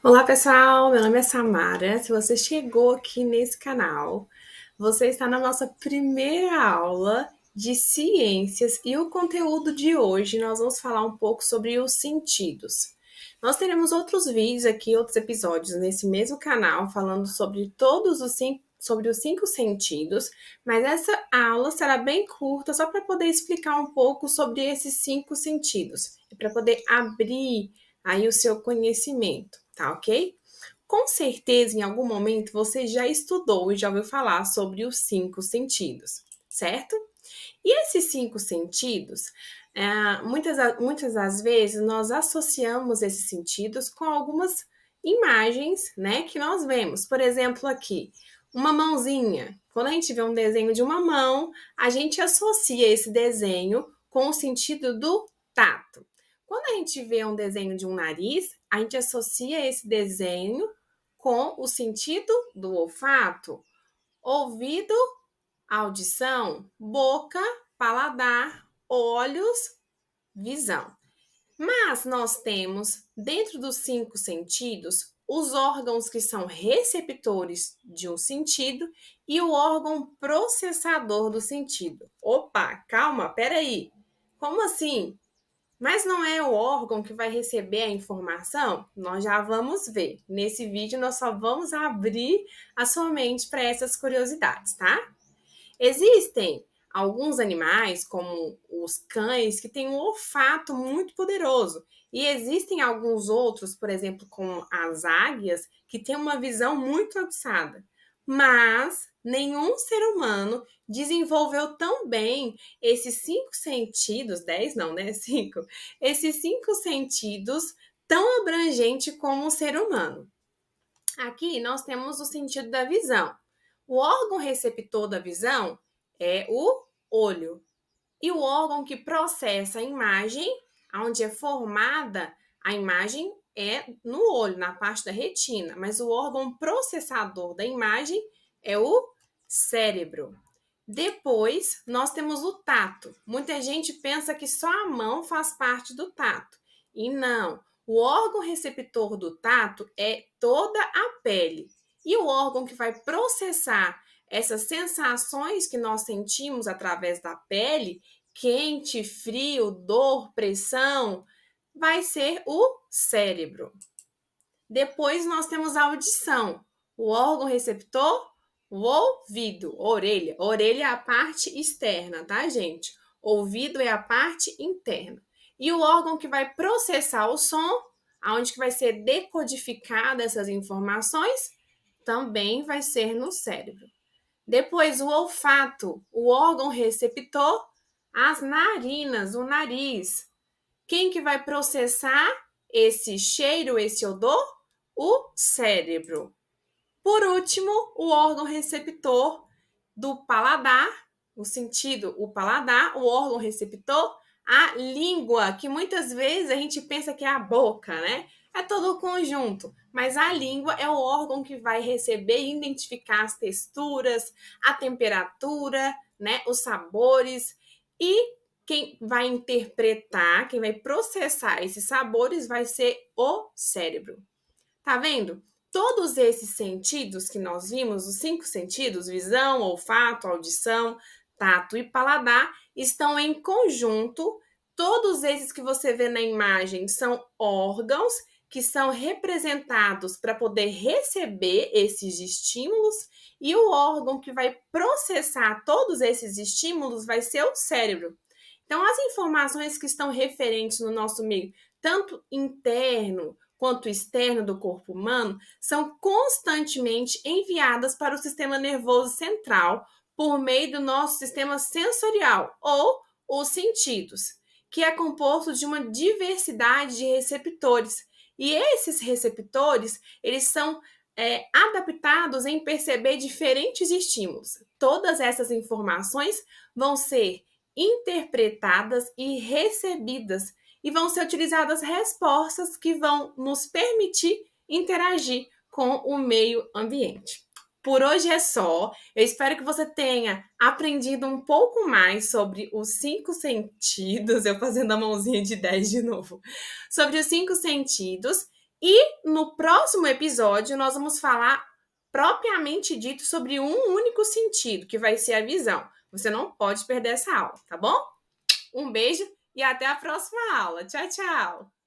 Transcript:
Olá pessoal, meu nome é Samara. Se você chegou aqui nesse canal, você está na nossa primeira aula de ciências e o conteúdo de hoje nós vamos falar um pouco sobre os sentidos. Nós teremos outros vídeos aqui, outros episódios nesse mesmo canal falando sobre sobre os cinco sentidos, mas essa aula será bem curta só para poder explicar um pouco sobre esses cinco sentidos e para poder abrir aí o seu conhecimento, tá ok? Com certeza, em algum momento, você já estudou e já ouviu falar sobre os cinco sentidos, certo? E esses cinco sentidos, muitas das vezes, nós associamos esses sentidos com algumas imagens, né, que nós vemos. Por exemplo, aqui, uma mãozinha. Quando a gente vê um desenho de uma mão, a gente associa esse desenho com o sentido do tato. Quando a gente vê um desenho de um nariz, a gente associa esse desenho com o sentido do olfato. Ouvido, audição, boca, paladar, olhos, visão. Mas nós temos, dentro dos cinco sentidos, os órgãos que são receptores de um sentido e o órgão processador do sentido. Opa, calma, peraí. Como assim? Mas não é o órgão que vai receber a informação? Nós já vamos ver. Nesse vídeo, nós só vamos abrir a sua mente para essas curiosidades, tá? Existem alguns animais, como os cães, que têm um olfato muito poderoso. E existem alguns outros, por exemplo, como as águias, que têm uma visão muito aguçada. Mas nenhum ser humano desenvolveu tão bem esses cinco sentidos, 10 não, né? Cinco. Esses cinco sentidos tão abrangente como o ser humano. Aqui nós temos o sentido da visão. O órgão receptor da visão é o olho. E o órgão que processa a imagem, onde é formada a imagem, é no olho, na parte da retina. Mas o órgão processador da imagem é o cérebro. Depois, nós temos o tato. Muita gente pensa que só a mão faz parte do tato. E não. O órgão receptor do tato é toda a pele. E o órgão que vai processar essas sensações que nós sentimos através da pele, quente, frio, dor, pressão, vai ser o cérebro. Depois nós temos a audição. O órgão receptor, o ouvido, orelha. Orelha é a parte externa, tá, gente? Ouvido é a parte interna. E o órgão que vai processar o som, aonde que vai ser decodificada essas informações, também vai ser no cérebro. Depois, o olfato, o órgão receptor, as narinas, o nariz. Quem que vai processar esse cheiro, esse odor? O cérebro. Por último, o órgão receptor do paladar, o sentido, o paladar, o órgão receptor, a língua, que muitas vezes a gente pensa que é a boca, né? É todo o conjunto, mas a língua é o órgão que vai receber e identificar as texturas, a temperatura, né, os sabores e quem vai interpretar, quem vai processar esses sabores vai ser o cérebro. Tá vendo? Todos esses sentidos que nós vimos, os cinco sentidos, visão, olfato, audição, tato e paladar, estão em conjunto. Todos esses que você vê na imagem são órgãos que são representados para poder receber esses estímulos, e o órgão que vai processar todos esses estímulos vai ser o cérebro. Então, as informações que estão referentes no nosso meio, tanto interno quanto externo do corpo humano, são constantemente enviadas para o sistema nervoso central por meio do nosso sistema sensorial, ou os sentidos, que é composto de uma diversidade de receptores. E esses receptores, eles são adaptados em perceber diferentes estímulos. Todas essas informações vão ser interpretadas e recebidas, e vão ser utilizadas respostas que vão nos permitir interagir com o meio ambiente. Por hoje é só. Eu espero que você tenha aprendido um pouco mais sobre os cinco sentidos. Eu fazendo a mãozinha de 10 de novo. Sobre os cinco sentidos. E no próximo episódio, nós vamos falar propriamente dito sobre um único sentido, que vai ser a visão. Você não pode perder essa aula, tá bom? Um beijo e até a próxima aula. Tchau, tchau!